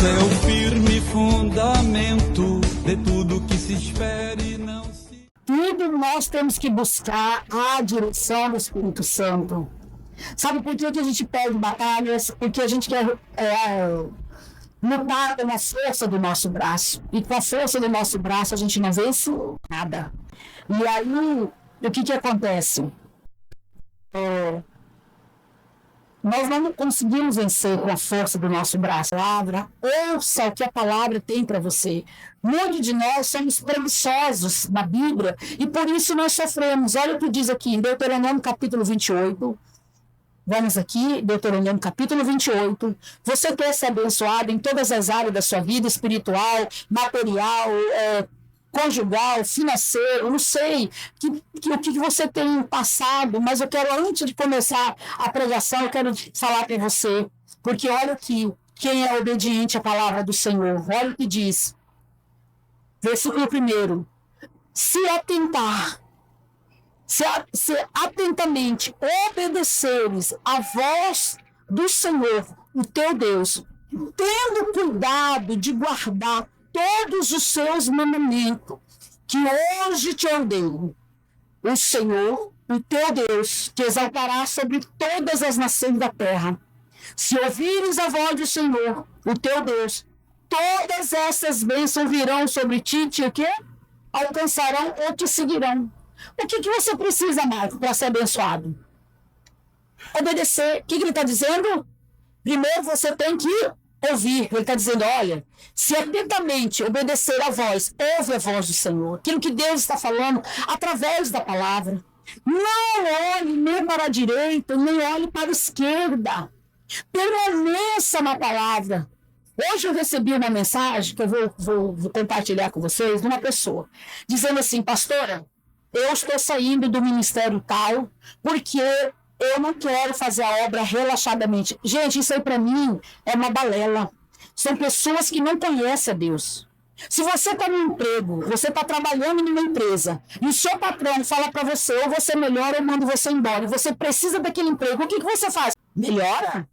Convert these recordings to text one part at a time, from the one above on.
é o firme fundamento de tudo que se espera e não se... Tudo nós temos que buscar a direção do Espírito Santo. Sabe por que a gente perde batalhas? Porque a gente quer lutar pela força do nosso braço. E com a força do nosso braço a gente não vence nada. E aí, o que acontece? Nós não conseguimos vencer com a força do nosso braço. Palavra, ouça o que a palavra tem para você. Muitos de nós somos preguiçosos na Bíblia e por isso nós sofremos. Olha o que diz aqui em Deuteronômio capítulo 28. Vamos aqui, Deuteronômio capítulo 28. Você quer ser abençoado em todas as áreas da sua vida, espiritual, material, conjugal, financeiro, não sei o que você tem passado, mas eu quero, antes de começar a pregação, eu quero falar para você, porque olha aqui, quem é obediente à palavra do Senhor, olha o que diz, versículo 1, se atentamente obedeceres a voz do Senhor, o teu Deus, tendo cuidado de guardar todos os seus mandamentos, que hoje te ordeno, o Senhor, o teu Deus, te exaltará sobre todas as nações da terra. Se ouvires a voz do Senhor, o teu Deus, todas essas bênçãos virão sobre ti, o quê? Alcançarão ou te seguirão. O que você precisa, Marco, para ser abençoado? Obedecer. O que ele está dizendo? Primeiro você tem que ouvir. Ele está dizendo, olha, se atentamente obedecer a voz, ouve a voz do Senhor. Aquilo que Deus está falando através da palavra. Não olhe nem para a direita, nem olhe para a esquerda. Permaneça na palavra. Hoje eu recebi uma mensagem que eu vou compartilhar com vocês de uma pessoa, dizendo assim, pastora, eu estou saindo do ministério tal, porque eu não quero fazer a obra relaxadamente. Gente, isso aí para mim é uma balela. São pessoas que não conhecem a Deus. Se você está no emprego, você está trabalhando numa empresa, e o seu patrão fala para você, ou você melhora ou manda você embora, e você precisa daquele emprego, o que você faz? Melhora?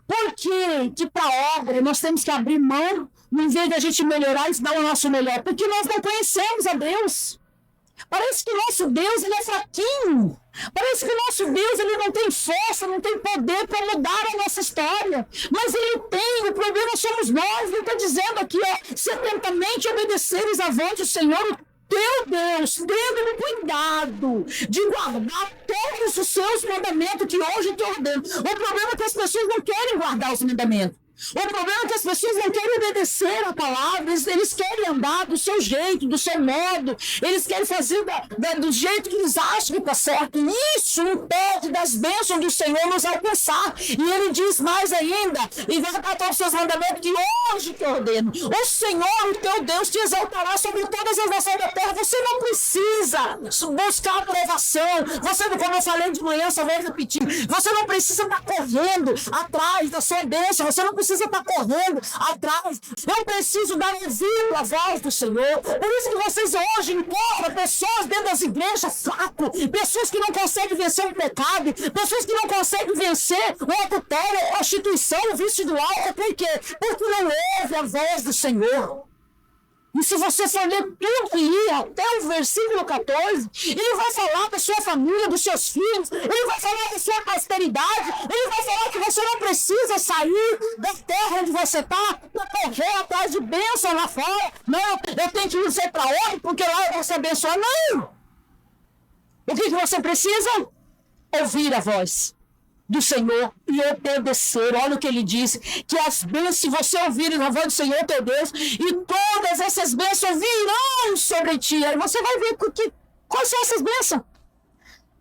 Por que para a obra nós temos que abrir mão, em vez de a gente melhorar e dar o nosso melhor? Porque nós não conhecemos a Deus. Parece que o nosso Deus ele é fraquinho. Parece que o nosso Deus ele não tem força, não tem poder para mudar a nossa história. Mas ele tem, o problema somos nós. Ele está dizendo aqui, se atentamente obedeceres a voz do Senhor, teu Deus, tendo cuidado de guardar todos os seus mandamentos que hoje te ordeno. O problema é que as pessoas não querem guardar os mandamentos. O problema é que as pessoas não querem obedecer a palavra, eles querem andar do seu jeito, do seu modo, eles querem fazer do jeito que eles acham que está certo. Isso impede das bênçãos do Senhor nos alcançar. E ele diz mais ainda, e vai acatar os seus mandamentos que hoje te ordeno. O Senhor, o teu Deus, te exaltará sobre todas as nações da terra. Você não precisa buscar aprovação. Você, como eu falei de manhã, só vou repetir, você não precisa estar correndo atrás da sua bênção, você não precisa estar correndo atrás. Eu preciso dar ouvido à voz do Senhor. Por isso que vocês hoje encontram pessoas dentro das igrejas fracas, pessoas que não conseguem vencer o pecado, pessoas que não conseguem vencer o adultério, a prostituição, o vício do álcool. Por quê? Porque não ouve a voz do Senhor. E se você for ler tudo que ia até o versículo 14, ele vai falar da sua família, dos seus filhos, ele vai falar da sua posteridade, ele vai falar que você não precisa sair da terra onde você está para correr atrás de bênção lá fora. Não, eu tenho que ir ser para onde, porque lá eu vou ser abençoado. Não! O que você precisa? Ouvir a voz do Senhor e obedecer. Olha o que ele disse, que as bênçãos, se você ouvir a voz do Senhor teu Deus, e todas essas bênçãos virão sobre ti. Aí você vai ver quais são essas bênçãos.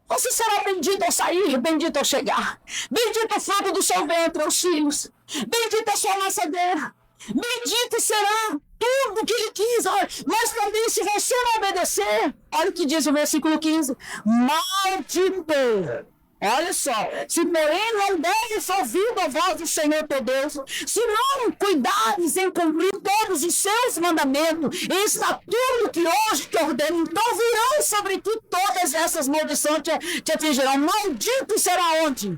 Você será bendito ao sair, bendito ao chegar. Bendito o fruto do seu ventre, aos filhos. Bendita a sua lançadeira. Bendito será tudo que ele quis. Olha, mas também se você não obedecer, olha o que diz o versículo 15, maldito. Olha só, se porém não deres ouvido a voz do Senhor teu Deus, se não cuidares em cumprir todos os seus mandamentos e estatutos que hoje te ordeno, então virão sobre ti todas essas maldições te atingirão. Maldito será onde?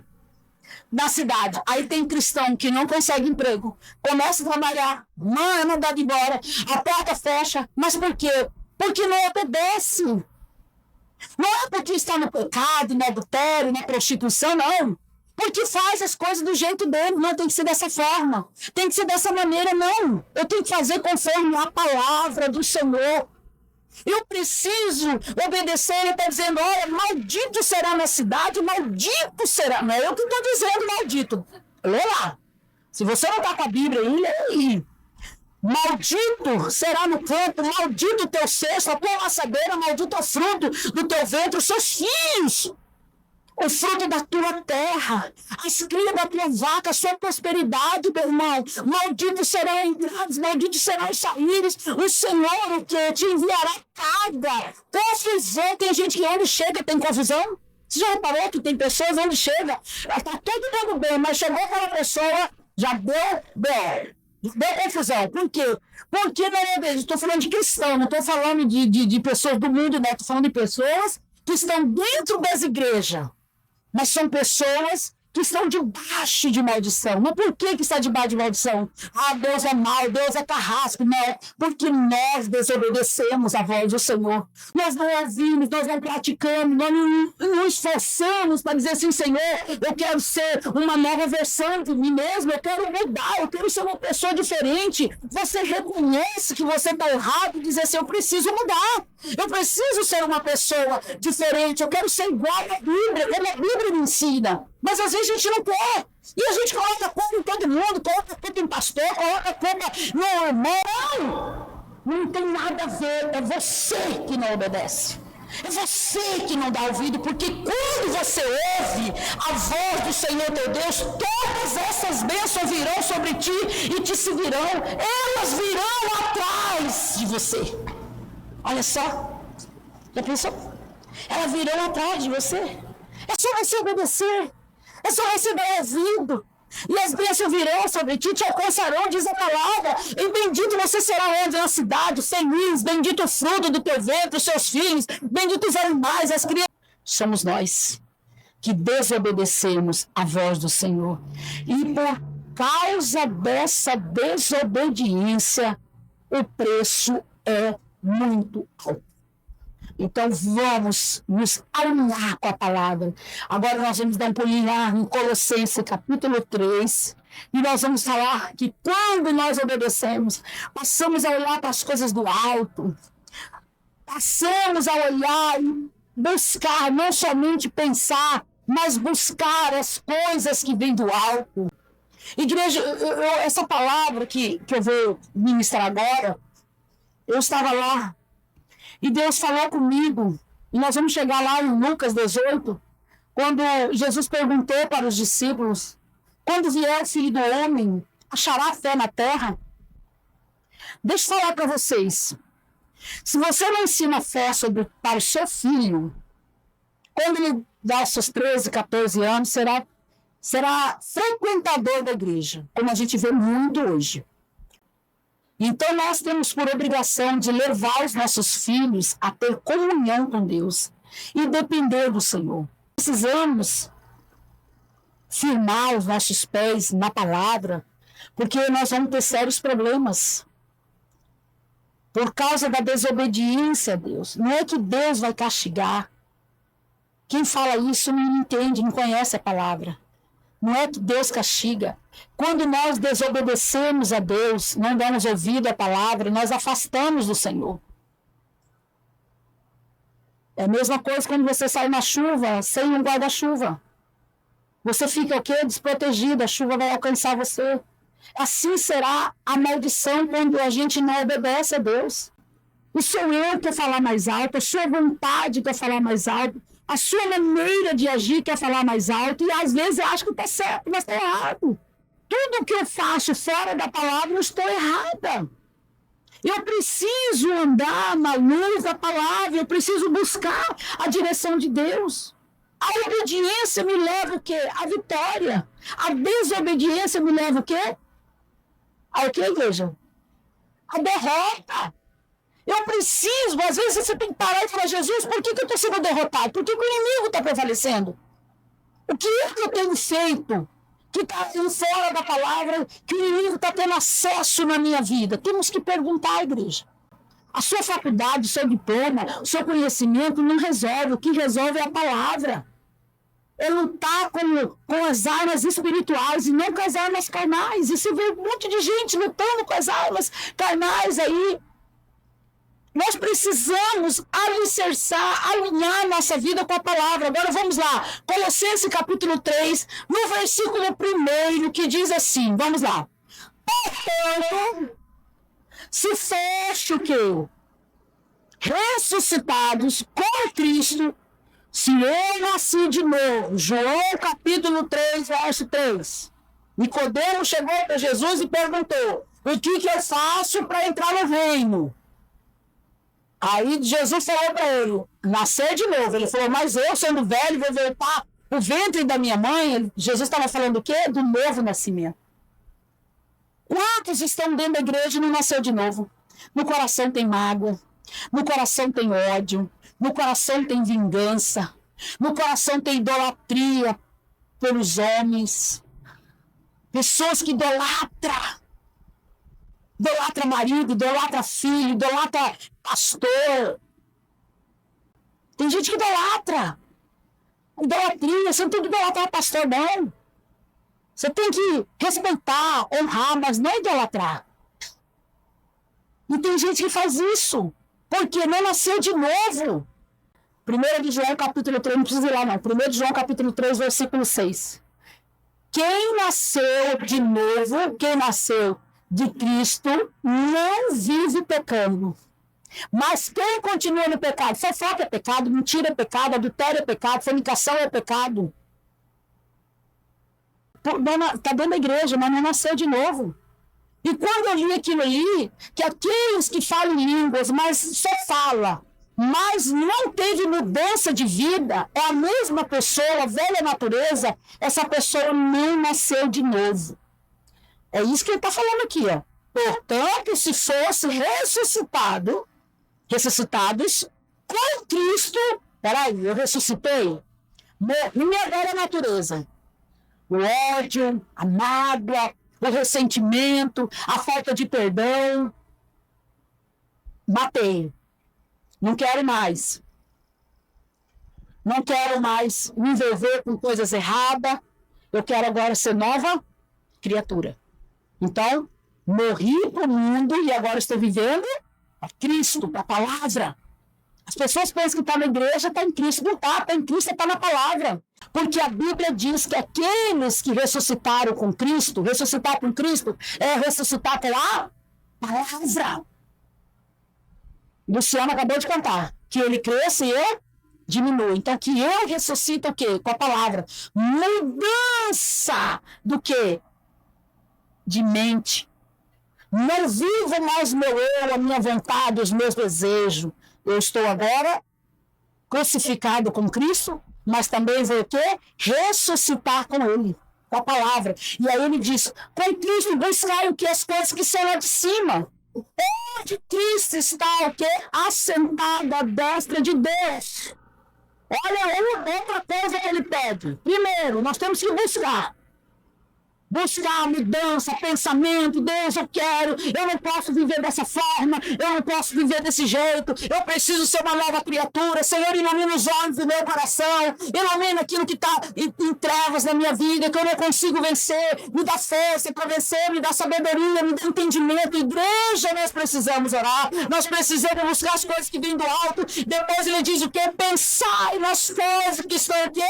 na cidade. Aí tem cristão que não consegue emprego, começa a trabalhar, mãe é mandado embora, a porta fecha. Mas por quê? Porque não obedece. Não é porque está no pecado, no adultério, na prostituição, não. Porque faz as coisas do jeito dele. Não tem que ser dessa forma. Tem que ser dessa maneira, não. Eu tenho que fazer conforme a palavra do Senhor. Eu preciso obedecer. Ele está dizendo, olha, maldito será na cidade, maldito será. Não é eu que estou dizendo maldito. Lê lá. Se você não está com a Bíblia aí, lê aí. Maldito será no campo, maldito o teu cesto, a tua laçadeira, maldito o fruto do teu ventre, os seus filhos, o fruto da tua terra, as crias da tua vaca, a sua prosperidade, meu irmão. Maldito serão as entradas, maldito serão os saíres. O Senhor, o que te enviará carga, confusão. Tem gente que onde chega tem confusão. Você já reparou que tem pessoas onde chega, está tudo dando bem, mas chegou aquela pessoa, já deu bem. Deu confusão. Por quê? Porque não é mesmo. Estou falando de cristão, não estou falando de pessoas do mundo, não. Estou falando de pessoas que estão dentro das igrejas. Mas são pessoas que estão debaixo de maldição. Mas por que está debaixo de maldição? Ah, Deus é mau, Deus é carrasco. Não, porque nós desobedecemos a voz do Senhor. Nós não ouvimos, nós não praticamos, nós não esforçamos para dizer assim, Senhor, eu quero ser uma nova versão de mim mesmo, eu quero mudar, eu quero ser uma pessoa diferente. Você reconhece que você está errado e diz assim, eu preciso mudar. Eu preciso ser uma pessoa diferente, eu quero ser igual à Bíblia, como a Bíblia me ensina. Mas às vezes a gente não quer. E a gente coloca a culpa em todo mundo, coloca a culpa em pastor, coloca a culpa no irmão. Não tem nada a ver, é você que não obedece. É você que não dá ouvido, porque quando você ouve a voz do Senhor teu Deus, todas essas bênçãos virão sobre ti e te seguirão. Elas virão atrás de você. Olha só, já pensou? Elas virão atrás de você. É só você obedecer. É só receber ouvido. E as bênçãos virão sobre ti, te alcançarão, diz a palavra. E bendito você será onde? Na cidade, sem luz. Bendito o fruto do teu ventre, os seus filhos. Bendito os animais, as crianças. Somos nós que desobedecemos a voz do Senhor. E por causa dessa desobediência, o preço é muito alto. Então vamos nos alinhar com a palavra. Agora nós vamos dar um pulinho lá em Colossenses capítulo 3. E nós vamos falar que quando nós obedecemos, passamos a olhar para as coisas do alto. Passamos a olhar e buscar, não somente pensar, mas buscar as coisas que vêm do alto. Igreja, essa palavra que eu vou ministrar agora, eu estava lá. E Deus falou comigo, e nós vamos chegar lá em Lucas 18, quando Jesus perguntou para os discípulos, quando vier o Filho do Homem, achará fé na terra? Deixa eu falar para vocês, se você não ensina fé para o seu filho, quando ele dá os seus 13, 14 anos, será frequentador da igreja, como a gente vê muito hoje. Então, nós temos por obrigação de levar os nossos filhos a ter comunhão com Deus e depender do Senhor. Precisamos firmar os nossos pés na palavra, porque nós vamos ter sérios problemas por causa da desobediência a Deus. Não é que Deus vai castigar. Quem fala isso não entende, não conhece a palavra. Não é que Deus castiga. Quando nós desobedecemos a Deus, não damos ouvido à palavra, nós afastamos do Senhor. É a mesma coisa quando você sai na chuva sem um guarda-chuva. Você fica o quê? Desprotegido, a chuva vai alcançar você. Assim será a maldição quando a gente não obedece a Deus. O sou eu que quer falar mais alto, a sua vontade quer falar mais alto, a sua maneira de agir quer falar mais alto, e às vezes eu acho que está certo, mas está errado. Tudo que eu faço fora da palavra, eu estou errada. Eu preciso andar na luz da palavra, eu preciso buscar a direção de Deus. A obediência me leva o quê? À vitória. A desobediência me leva o quê? Ao quê, igreja? A derrota. Eu preciso, às vezes você tem que parar e falar, Jesus, por que eu estou sendo derrotado? Por que o inimigo está prevalecendo? O que eu tenho feito que está fora da palavra, que o inimigo está tendo acesso na minha vida? Temos que perguntar à igreja. A sua faculdade, o seu diploma, o seu conhecimento não resolve. O que resolve é a palavra. É lutar com as armas espirituais e não com as armas carnais. E você vê um monte de gente lutando com as armas carnais aí. Nós precisamos alicerçar, alinhar nossa vida com a palavra. Agora vamos lá. Colossenses capítulo 3, no versículo 1, que diz assim, vamos lá. Portanto, se foste o quê? Ressuscitados com Cristo, se eu nasci de novo. João capítulo 3, verso 3. Nicodemo chegou para Jesus e perguntou, o que eu faço para entrar no reino? Aí Jesus falou para ele, nascer de novo. Ele falou, mas eu, sendo velho, vou voltar o ventre da minha mãe. Jesus estava falando o quê? Do novo nascimento. Quantos estão dentro da igreja e não nasceu de novo? No coração tem mágoa, no coração tem ódio, no coração tem vingança, no coração tem idolatria pelos homens. Pessoas que idolatra marido, idolatra filho, idolatra pastor. Tem gente que idolatra. Idolatria, você não tem que idolatrar pastor, não. Você tem que respeitar, honrar, mas não idolatrar. E tem gente que faz isso, porque não nasceu de novo. 1 de João capítulo 3, não precisa ir lá não. 1 de João capítulo 3, versículo 6. Quem nasceu de novo, quem nasceu de Cristo, não vive pecando. Mas quem continua no pecado? Fofoca é pecado, mentira é pecado, adultério é pecado, fornicação é pecado. Está dentro da igreja, mas não nasceu de novo. E quando eu li aquilo ali, que aqueles que falam línguas, mas só fala, mas não teve mudança de vida, é a mesma pessoa, a velha natureza, essa pessoa não nasceu de novo. É isso que ele está falando aqui, ó. Portanto, se fosse ressuscitados com Cristo, peraí, eu ressuscitei, minha velha natureza, o ódio, a mágoa, o ressentimento, a falta de perdão, matei. Não quero mais. Não quero mais me envolver com coisas erradas. Eu quero agora ser nova criatura. Então, morri para o mundo e agora estou vivendo para Cristo, para a palavra. As pessoas pensam que está na igreja, está em Cristo. Não está em Cristo, está na palavra. Porque a Bíblia diz que aqueles que ressuscitaram com Cristo, ressuscitar com Cristo é ressuscitar pela palavra. Luciano acabou de cantar, que ele cresce e eu diminuo. Então, que eu ressuscito o quê? Com a palavra. Mudança do quê? De mente. Não vivo mais meu eu, a minha vontade, os meus desejos. Eu estou agora crucificado com Cristo, mas também vou o quê? Ressuscitar com Ele, com a palavra. E aí ele diz, com Cristo buscai o que? As coisas que são lá de cima. Onde Cristo está o quê? Assentado à destra de Deus. Olha outra coisa que ele pede. Primeiro, nós temos que buscar mudança, pensamento. Deus, eu não posso viver dessa forma, eu não posso viver desse jeito, eu preciso ser uma nova criatura. Senhor, ilumina os olhos do meu coração, ilumina aquilo que está em trevas na minha vida, que eu não consigo vencer, me dá força para vencer, me dá sabedoria, me dá entendimento. Igreja, nós precisamos orar, nós precisamos buscar as coisas que vêm do alto. Depois ele diz o quê? Pensai nas coisas que estão aqui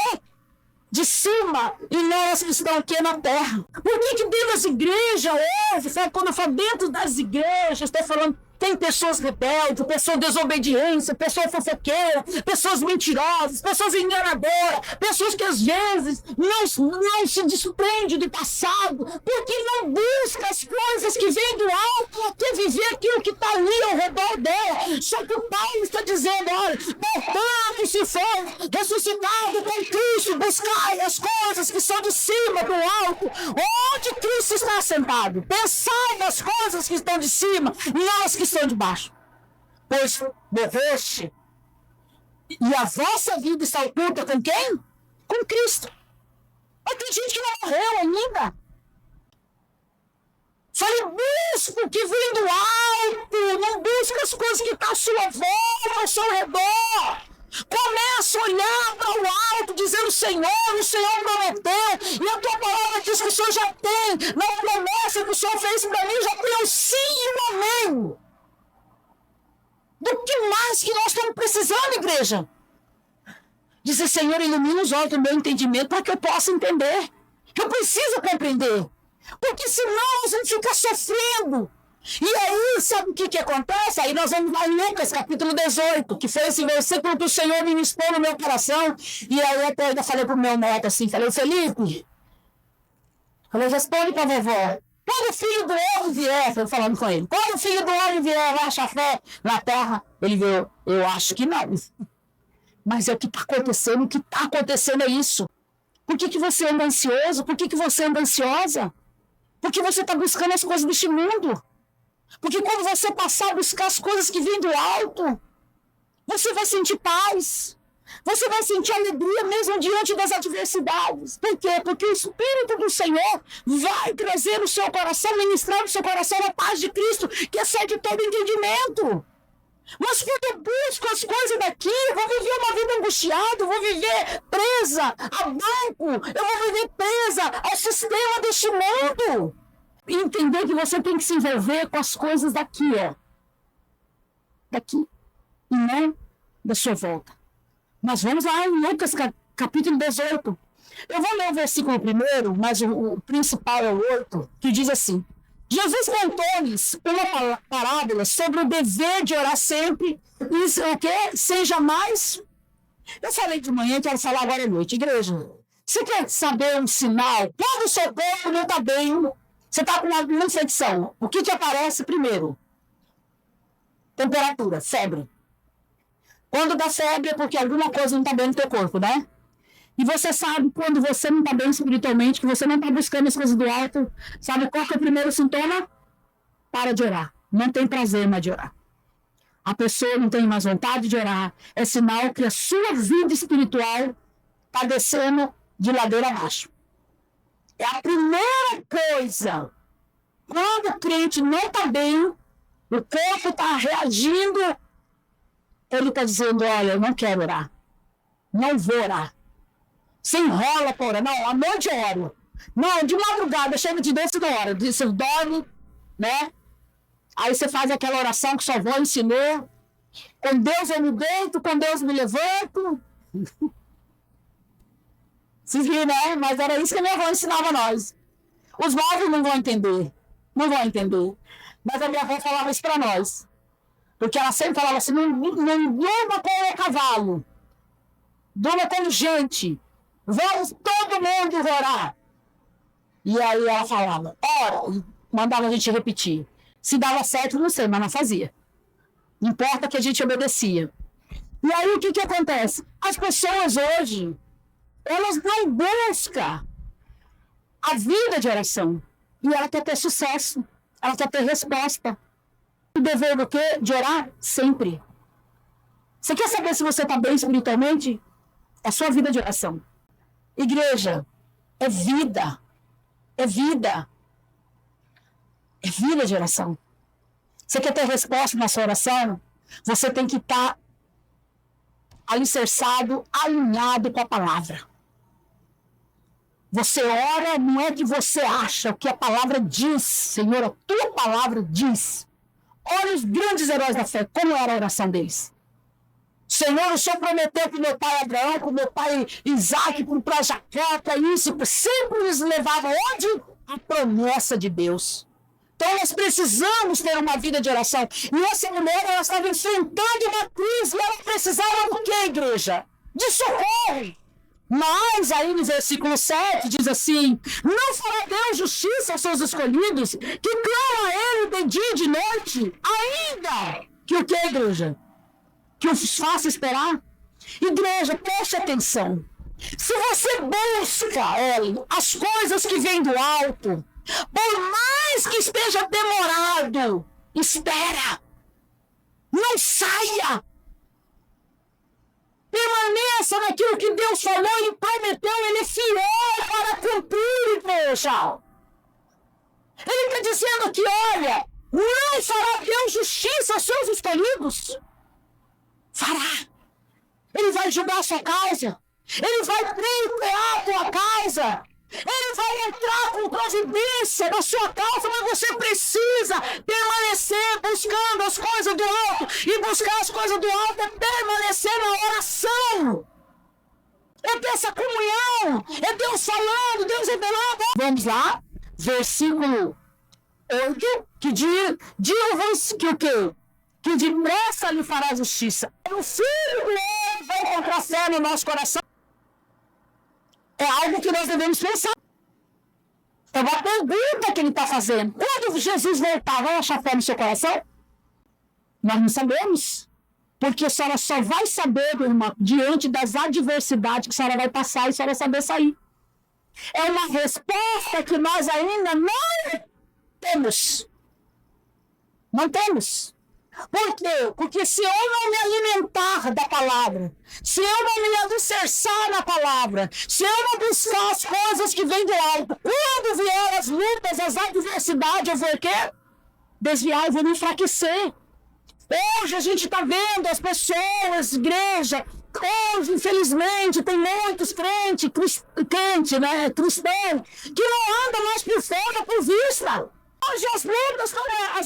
de cima e nós que estão aqui na terra. Por que dentro das igrejas hoje, quando eu falo dentro das igrejas, estou falando, tem pessoas rebeldes, pessoas desobedientes, pessoas fofoqueiras, pessoas mentirosas, pessoas enganadoras, pessoas que às vezes não se desprendem do passado, porque não busca as coisas que vêm do alto, até viver aquilo que está ali ao redor dela. Só que o Paulo está dizendo, olha, portanto, se for ressuscitado com Cristo, buscai as coisas que são de cima, do alto, onde Cristo está assentado. Pensai nas coisas que estão de cima, nós que estão de baixo. Pois morreste e a vossa vida está oculta com quem? Com Cristo. Mas tem gente que não morreu ainda. Falei, busca o que vem do alto, não busca as coisas que estão à sua volta, ao seu redor. Começa a olhar para o alto, dizendo, Senhor, o Senhor prometeu, e a tua palavra diz que o Senhor já tem, na promessa que o Senhor fez para mim, já tem o sim e o amém. Do que mais que nós estamos precisando, igreja? Dizer, Senhor, ilumina os olhos do meu entendimento para que eu possa entender. Eu preciso compreender. Porque senão nós vamos ficar sofrendo. E aí, sabe o que acontece? Aí nós vamos lá em Lucas, capítulo 18, que foi esse versículo que o Senhor ministrou no meu coração. E aí até ainda falei pro meu neto assim, falei, Felipe, responde pra vovó. Quando o filho do homem vier, eu falando com ele, quando o filho do homem vier, vai achar fé na terra? Ele viu, eu acho que não. Mas é o que está acontecendo, o que está acontecendo é isso. Por que você anda ansioso? Por que você anda ansiosa? Porque você está buscando as coisas deste mundo. Porque quando você passar a buscar as coisas que vêm do alto, você vai sentir paz. Você vai sentir alegria mesmo diante das adversidades. Por quê? Porque o Espírito do Senhor vai trazer no seu coração, ministrar no seu coração a paz de Cristo, que excede todo entendimento. Mas quando eu busco as coisas daqui, eu vou viver uma vida angustiada, eu vou viver presa a banco, eu vou viver presa ao sistema deste mundo. E entender que você tem que se envolver com as coisas daqui, ó. Daqui. E não da sua volta. Mas vamos lá em Lucas capítulo 18. Eu vou ler o versículo primeiro, mas o principal é o 8, que diz assim. Jesus contou-lhes uma parábola sobre o dever de orar sempre e o que? Sem jamais. Eu falei de manhã, quero falar agora à noite. Igreja, você quer saber um sinal? Quando o seu corpo não está bem, você está com uma infecção. O que aparece primeiro? Temperatura, febre. Quando dá febre é porque alguma coisa não está bem no teu corpo, né? E você sabe quando você não está bem espiritualmente, que você não está buscando as coisas do alto, sabe qual que é o primeiro sintoma? Para de orar. Não tem prazer mais de orar. A pessoa não tem mais vontade de orar. É sinal que a sua vida espiritual está descendo de ladeira abaixo. É a primeira coisa. Quando o crente não está bem, o corpo está reagindo, ele está dizendo, olha, eu não quero orar. Não vou orar. Se enrola para orar. Não, à noite eu oro. Não, de madrugada, chega de Deus e não ora. Você dorme, né? Aí você faz aquela oração que sua avó ensinou. Com Deus eu me deito, com Deus me levanto. Vocês viram, né? Mas era isso que a minha avó ensinava a nós. Os novos não vão entender. Não vão entender. Mas a minha avó falava isso para nós. Porque ela sempre falava assim, não durma com o cavalo. Durma com gente. Vamos todo mundo orar. E aí ela falava, ora, e mandava a gente repetir. Se dava certo, não sei, mas não fazia. Não importa que a gente obedecia. E aí o que acontece? As pessoas hoje, elas não buscam a vida de oração. E ela quer ter sucesso. Ela quer ter resposta. O dever do quê? De orar sempre. Você quer saber se você está bem espiritualmente? É a sua vida de oração. Igreja, é vida. É vida. É vida de oração. Você quer ter resposta na sua oração? Você tem que estar alicerçado, alinhado com a palavra. Você ora, não é que você acha o que a palavra diz. Senhor, a tua palavra diz. Olha os grandes heróis da fé, como era a oração deles. Senhor, o Senhor prometeu para meu pai Abraão, para meu pai Isaac, para Jacó, para isso, sempre nos levava onde? A promessa de Deus. Então nós precisamos ter uma vida de oração. E essa mulher, ela estava enfrentando uma crise e ela precisava do quê, igreja? De socorro. Mas aí no versículo 7 diz assim, não fará Deus justiça aos seus escolhidos, que clamam a ele de dia e de noite, ainda que o quê, igreja? Que os faça esperar? Igreja, preste atenção. Se você busca as coisas que vêm do alto, por mais que esteja demorado, espera. Não saia. Permaneça naquilo que Deus falou, Ele prometeu, Ele é fiel para cumprir, igreja. Ele está dizendo que, olha, não fará Deus justiça aos seus escolhidos? Fará. Ele vai julgar a sua causa. Ele vai pleitear a tua causa. Ele vai entrar com providência na sua causa, mas você precisa permanecer buscando as coisas do alto. E buscar as coisas do alto é permanecer na oração. É ter essa comunhão. É Deus falando, Deus revelando. Vamos lá. Versículo 8. Que digo-vos que o quê? Que depressa lhe fará justiça. O Filho do Homem vai encontrar fé no nosso coração. É algo que nós devemos pensar. É uma pergunta que ele está fazendo. Quando Jesus voltar, vai achar fé no seu coração? Nós não sabemos. Porque a senhora só vai saber, meu irmão, diante das adversidades que a senhora vai passar e a senhora saber sair. É uma resposta que nós ainda não temos. Não temos. Por quê? Porque se eu não me alimentar da palavra, se eu não me alicerçar na palavra, se eu não buscar as coisas que vêm do alto, quando vier as lutas, as adversidades, eu vou o quê? Desviar, eu vou me enfraquecer. Hoje a gente está vendo as pessoas, igreja, hoje, infelizmente, tem muitos crentes, cristãos, que não andam mais por fora, por vista. Hoje as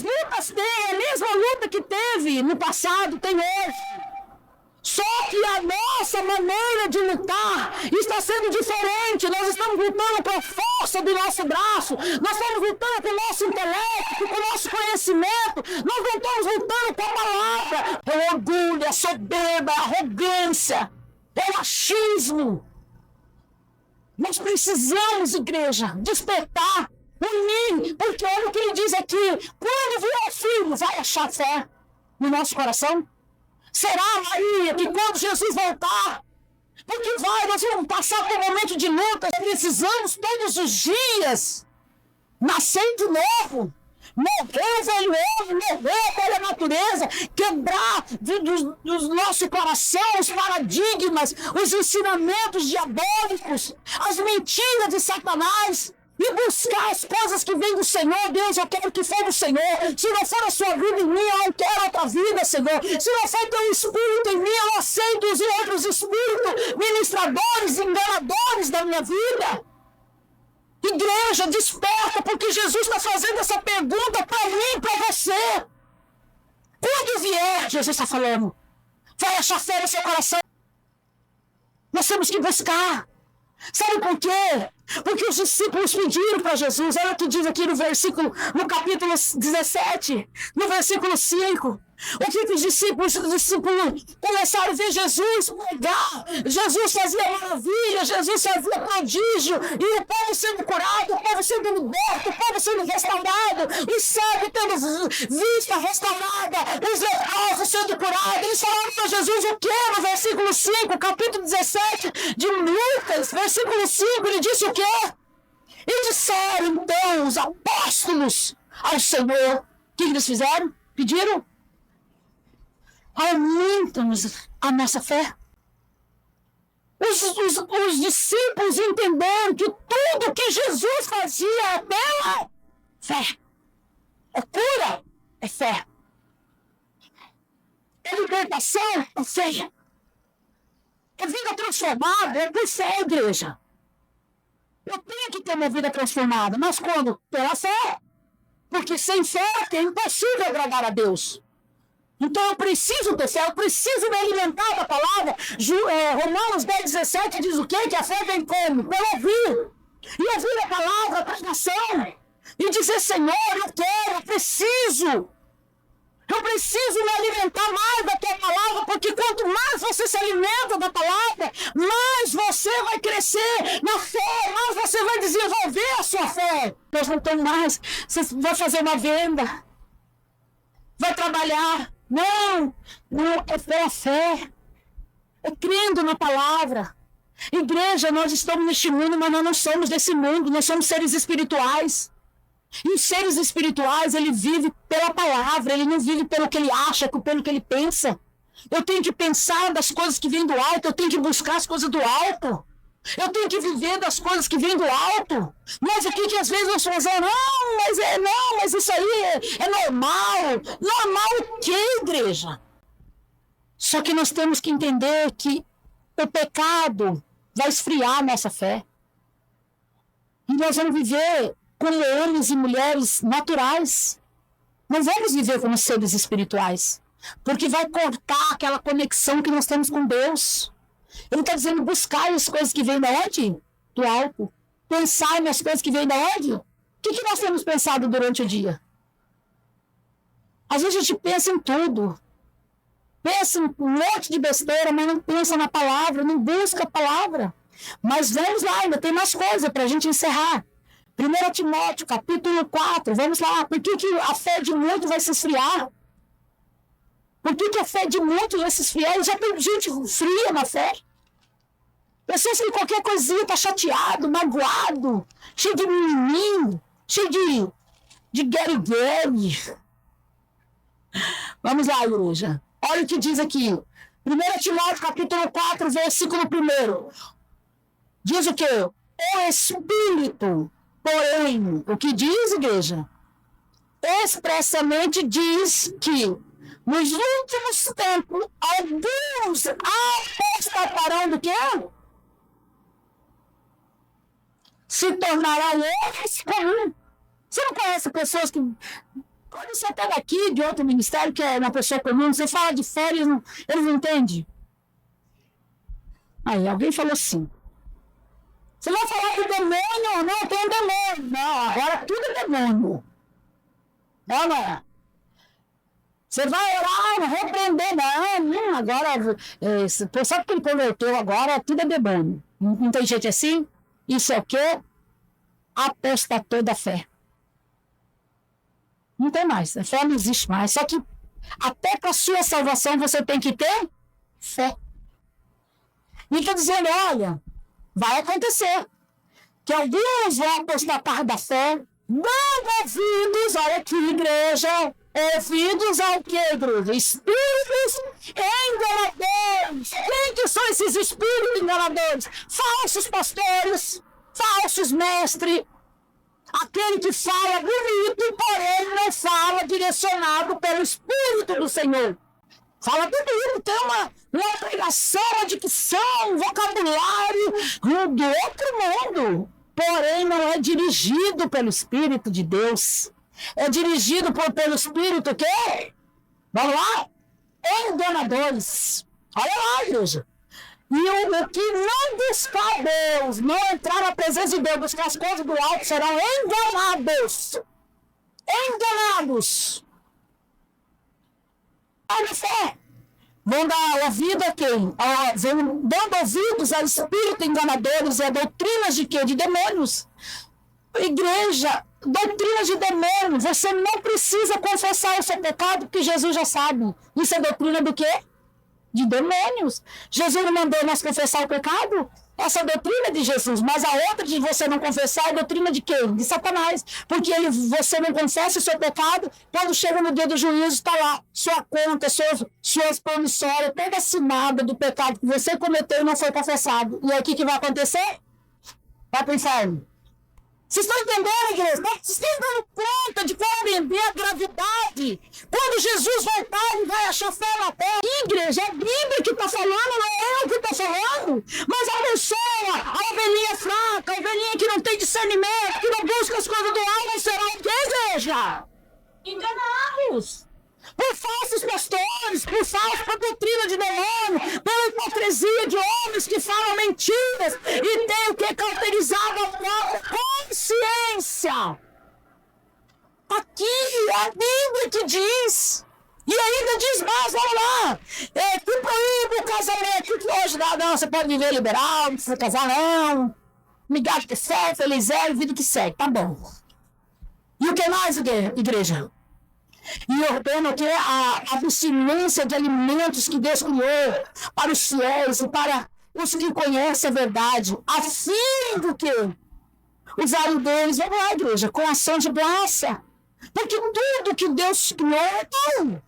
lutas têm a mesma luta que teve no passado, tem hoje. Só que a nossa maneira de lutar está sendo diferente. Nós estamos lutando com a força do nosso braço. Nós estamos lutando com o nosso intelecto, com o nosso conhecimento. Nós não estamos lutando com a palavra. É o orgulho, a soberba, a arrogância, é o machismo. Nós precisamos, igreja, despertar, unir, porque olha o que ele diz aqui. Quando vier o Filho, vai achar fé no nosso coração? Será, Maria, que quando Jesus voltar, porque nós vamos passar por um momento de luta, precisamos todos os dias nascer de novo, morrer o velho homem, morrer a velha natureza, quebrar do nosso coração os paradigmas, os ensinamentos diabólicos, as mentiras de Satanás. E buscar as coisas que vêm do Senhor. Deus, eu quero que for do Senhor. Se não for a sua vida em mim, eu não quero outra vida, Senhor. Se não for teu espírito em mim, eu não aceito os outros espíritos ministradores, enganadores da minha vida. Igreja, desperta, porque Jesus está fazendo essa pergunta para mim e para você. Quando vier, Jesus está falando, vai achar fé no seu coração. Nós temos que buscar. Sabe por quê? Porque os discípulos pediram para Jesus. Olha o que diz aqui no capítulo 17, no versículo 5. O que os discípulos começaram a ver Jesus pregar? Jesus fazia maravilha, Jesus fazia prodígio, e o povo sendo curado, o povo sendo liberto, o povo sendo restaurado, os cegos tendo vista restaurada, os leprosos sendo curados. Eles falaram para Jesus o quê? No versículo 5, capítulo 17 de Lucas, versículo 5, ele disse o quê? E disseram então os apóstolos ao Senhor. O que eles fizeram? Pediram? Aumenta-nos a nossa fé. Os discípulos entenderam que tudo que Jesus fazia é pela fé. É cura, é fé. É libertação, é fé. É vida transformada, é por fé, igreja. Eu tenho que ter minha vida transformada, mas quando? Pela fé. Porque sem fé é impossível agradar a Deus. Então eu preciso ter fé, eu preciso me alimentar da palavra. Romanos 10:17 diz o quê? Que a fé vem como? Pelo ouvir. E ouvir a palavra, a pregação. E dizer, Senhor, eu quero, eu preciso. Eu preciso me alimentar mais da tua palavra, porque quanto mais você se alimenta da palavra, mais você vai crescer na fé, mais você vai desenvolver a sua fé. Nós não estamos mais, você vai fazer uma venda, vai trabalhar. Não, é pela fé, é crendo na palavra. Igreja, nós estamos neste mundo, mas nós não somos desse mundo, nós somos seres espirituais. E os seres espirituais, ele vive pela palavra, ele não vive pelo que ele acha, pelo que ele pensa. Eu tenho que pensar das coisas que vêm do alto, eu tenho que buscar as coisas do alto. Eu tenho que viver das coisas que vêm do alto. Mas o que às vezes nós fazemos? Não, mas isso aí é normal. Normal o quê, igreja? Só que nós temos que entender que o pecado vai esfriar a nossa fé. E nós vamos viver como homens e mulheres naturais. Não vamos viver como seres espirituais. Porque vai cortar aquela conexão que nós temos com Deus. Ele está dizendo buscar as coisas que vêm da onde? Do alto. Pensar nas coisas que vêm da onde? O que nós temos pensado durante o dia? Às vezes a gente pensa em tudo. Pensa em um monte de besteira, mas não pensa na palavra, não busca a palavra. Mas vamos lá, ainda tem mais coisa para a gente encerrar. 1 Timóteo, capítulo 4, vamos lá. Por que a fé de muito vai se esfriar? Por que a fé de muito vai se esfriar? Já tem gente fria na fé. Pessoas que qualquer coisinha está chateado, magoado, cheio de mimimi, cheio de guerre-guerre. Vamos lá, igreja. Olha o que diz aqui. 1 Timóteo, capítulo 4, versículo 1. Diz o quê? O Espírito, porém, o que diz, igreja? Expressamente diz que nos últimos tempos, alguns apostatarão do quê? Se tornarão homens comuns. Você não conhece pessoas que... Quando você está daqui de outro ministério, que é uma pessoa comum, você fala de fé, eles não entendem. Aí, alguém falou assim. Você vai falar do demônio? Não, tem um demônio. Não, agora tudo é demônio. Não é. Você vai orar, repreender. Não, agora, só que ele converteu agora, tudo é demônio. Não tem gente assim? Isso é o quê? Apostatou da fé. Não tem mais, a fé não existe mais. Só que até para a sua salvação você tem que ter fé. E está dizendo, olha, vai acontecer que alguns vão apostatar da fé, dando ouvidos, olha aqui, igreja, ouvidos ao que, igreja? Espíritos enganadores. Quem que são esses espíritos enganadores? Falsos pastores, falsos mestres. Aquele que fala bonito, porém não fala direcionado pelo Espírito do Senhor. Fala bonito, tem uma pregação, uma dicção, um vocabulário do outro mundo. Porém não é dirigido pelo Espírito de Deus. É dirigido pelo Espírito o quê? Vamos lá? Enganadores. Olha lá, igreja. E o que não buscar Deus, não entrar na presença de Deus, buscar as coisas do alto, serão enganados. Enganados. Olha só. Vão dar ouvido a quem? Vão dando ouvidos a espíritos enganadores e a doutrinas de quê? De demônios. Igreja, doutrinas de demônios. Você não precisa confessar o seu pecado, porque Jesus já sabe. Isso é doutrina do quê? De demônios. Jesus não mandou nós confessar o pecado? Essa é a doutrina de Jesus. Mas a outra de você não confessar é a doutrina de quem? De Satanás. Porque você não confessa o seu pecado, quando chega no dia do juízo, está lá sua conta, suas promissórias, toda assinada do pecado que você cometeu e não foi confessado. E aí o que vai acontecer? Vai para o inferno. Vocês estão entendendo, igreja? Vocês estão dando conta de compreender a gravidade? Quando Jesus voltar, ele vai achar fé na terra. Igreja, é a Bíblia que está falando, não é eu que estou falando. Mas a pessoa, a ovelhinha fraca, a ovelhinha que não tem discernimento, que não busca as coisas do alto, será o que, igreja? Enganados. Por falsos pastores, por doutrina de demônio, pela hipocrisia de homens que falam mentiras e têm o que cauterizado a própria consciência. Aqui é a Bíblia que diz. E ainda diz mais, vamos lá, que proíbe o casamento, que hoje não, você pode viver liberal, não precisa casar não, migrar que segue, feliz é, vida que segue, tá bom. E o que mais, igreja? E ordena que a abstinência de alimentos que Deus criou para os fiéis e para os que conhecem a verdade, a fim do que usarem deles, vamos lá, igreja, com ação de graça. Porque tudo que Deus criou é bom.